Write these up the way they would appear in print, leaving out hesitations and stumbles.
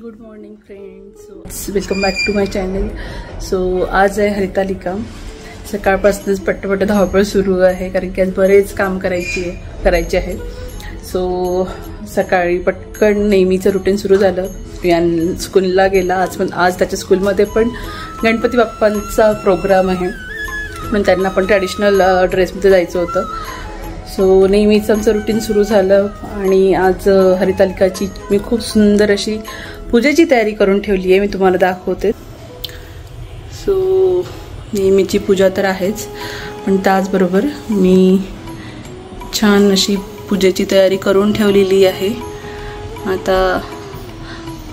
Good morning friends, welcome back to my channel. So आज आहे हरितालिका. सकाळपासूनच पट्टपट्ट धावपळ सुरू आहे कारण की आज बरेच काम करायचे आहे. सो सकाळी पटकन नेहमीचं रुटीन सुरू झालं. यान स्कूलला गेला. आज त्याच्या स्कूलमध्ये पण गणपती बाप्पांचा प्रोग्राम आहे, पण त्यांना पण ट्रॅडिशनल ड्रेसमध्ये जायचं होतं. सो नेहमीच आमचं रुटीन सुरू झालं आणि आज हरितालिकाची मी खूप सुंदर अशी पूजेची तयारी करून ठेवली आहे. मी तुम्हाला दाखवते. सो नेहमीची पूजा तर आहेच, पण त्याचबरोबर मी छान अशी पूजेची तयारी करून ठेवलेली आहे. आता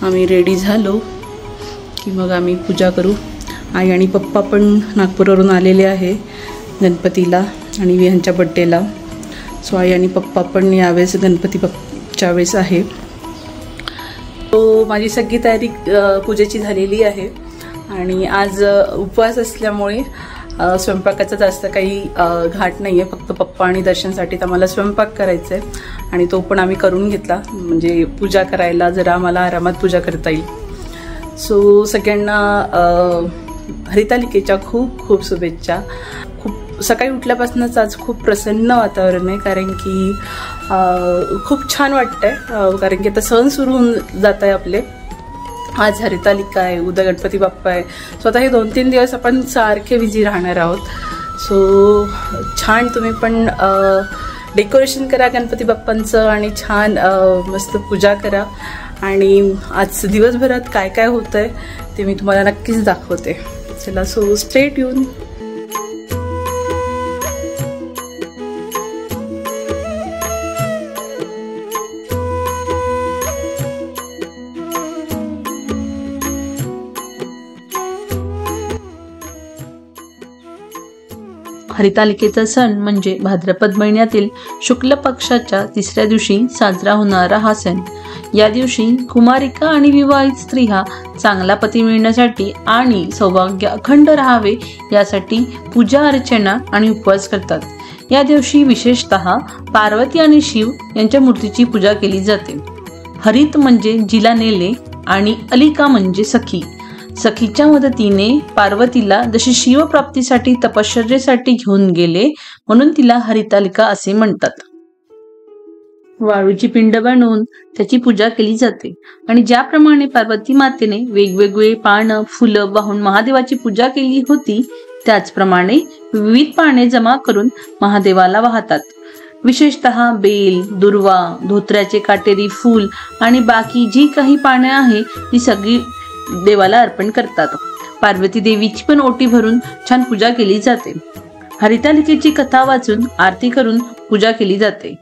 आम्ही रेडी झालो की मग आम्ही पूजा करू. आई आणि पप्पा पण नागपूरवरून आलेले आहे गणपतीला आणि ह्यांच्या बड्डेला. सो आई आणि पप्पा पण यावेळेस गणपती बाप्पाच्या वेळेस आहे. तो माझी सगळी तयारी पूजेची झालेली आहे आणि आज उपवास असल्यामुळे स्वयंपाकाचा जास्त काही घाट नाही आहे. फक्त पप्पा आणि दर्शनसाठी तर मला स्वयंपाक करायचा आहे आणि तो पण आम्ही करून घेतला, म्हणजे पूजा करायला जरा आम्हाला आरामात पूजा करता येईल. सो सगळ्यांना हरितालिकेच्या खूप खूप शुभेच्छा. सकाळी उठल्यापासूनच आज खूप प्रसन्न वातावरण आहे कारण की खूप छान वाटतंय. कारण की आता सण सुरू होऊन जात आहे आपले. आज हरितालिका आहे, उद्या गणपती बाप्पा आहे. सो आता हे 2-3 दिवस आपण सारखे बिझी राहणार आहोत. सो छान तुम्ही पण डेकोरेशन करा गणपती बाप्पांचं आणि छान मस्त पूजा करा. आणि आज दिवसभरात काय काय होतंय ते मी तुम्हाला नक्कीच दाखवते. चला, सो स्टे ट्यून. हरितालिकेचा सण म्हणजे भाद्रपद महिन्यातील शुक्ल पक्षाच्या 3ऱ्या दिवशी साजरा होणारा हा सण. या दिवशी कुमारिका आणि विवाहित स्त्रिया चांगला पती मिळण्यासाठी आणि सौभाग्य अखंड राहावे यासाठी पूजा अर्चना आणि उपवास करतात. या दिवशी विशेषतः पार्वती आणि शिव यांच्या मूर्तीची पूजा केली जाते. हरित म्हणजे जिला नेले आणि अलिका म्हणजे सखी. सखीच्या मदतीने पार्वतीला जशी शिवप्राप्तीसाठी तपश्चर्येसाठी घेऊन गेले म्हणून तिला हरितालिका असे म्हणतात. वाळूची पिंड बनवून त्याची पूजा केली जाते आणि ज्याप्रमाणे पार्वती मातेने वेगवेगळे पानं फुलं वाहून महादेवाची पूजा केली होती त्याचप्रमाणे विविध पाने जमा करून महादेवाला वाहतात. विशेषतः बेल, दुर्वा, धोत्र्याचे काटेरी फूल आणि बाकी जी काही पाने आहे ती सगळी देवाला अर्पण करतात. पार्वती देवीची पण ओटी भरून छान पूजा केली जाते. हरितालिकेची कथा वाचून आरती करून पूजा केली जाते.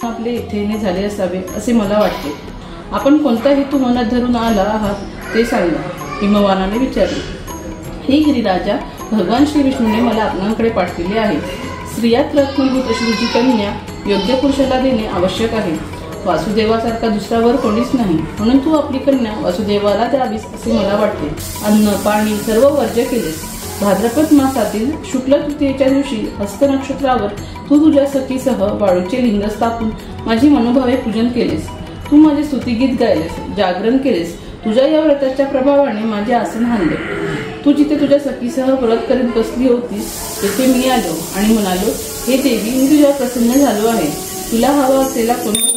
आपले इथे झाले असावे असे मला वाटते. आपण कोणता हेतू मनात धरून आला आहात ते सांगा, हिमवानाने विचारले. हे गिरिराजा, भगवान श्री विष्णूने मला आपणांकडे पाठविले आहे. स्त्रियात रत्नभूत अशी तुझी कन्या योग्य पुरुषाला देणे आवश्यक आहे. वासुदेवासारखा दुसरा वर कोणीच नाही, म्हणून तू आपली कन्या वासुदेवाला द्यावीस असे मला वाटते. अन्न पाणी सर्व वर्ज्य केलेस. भाद्रपद मासातील शुक्ल तृतीयेच्या दिवशी हस्त नक्षत्रावर तू तुझ्या सखीसह वाळूचे लिंग स्थापून माझी मनोभावे पूजन केलेस. तू माझे स्तुतिगीत गायलेस, जागरण केलेस. तुझ्या या व्रताच्या प्रभावाने माझे आसन हाणले. तू जिथे तुझ्या सखीसह व्रत करीत बसली होतीस तेथे मी आलो आणि म्हणालो, हे देवी, मी तुझ्यावर प्रसन्न झालो आहे. तुला हवा असलेला कोणी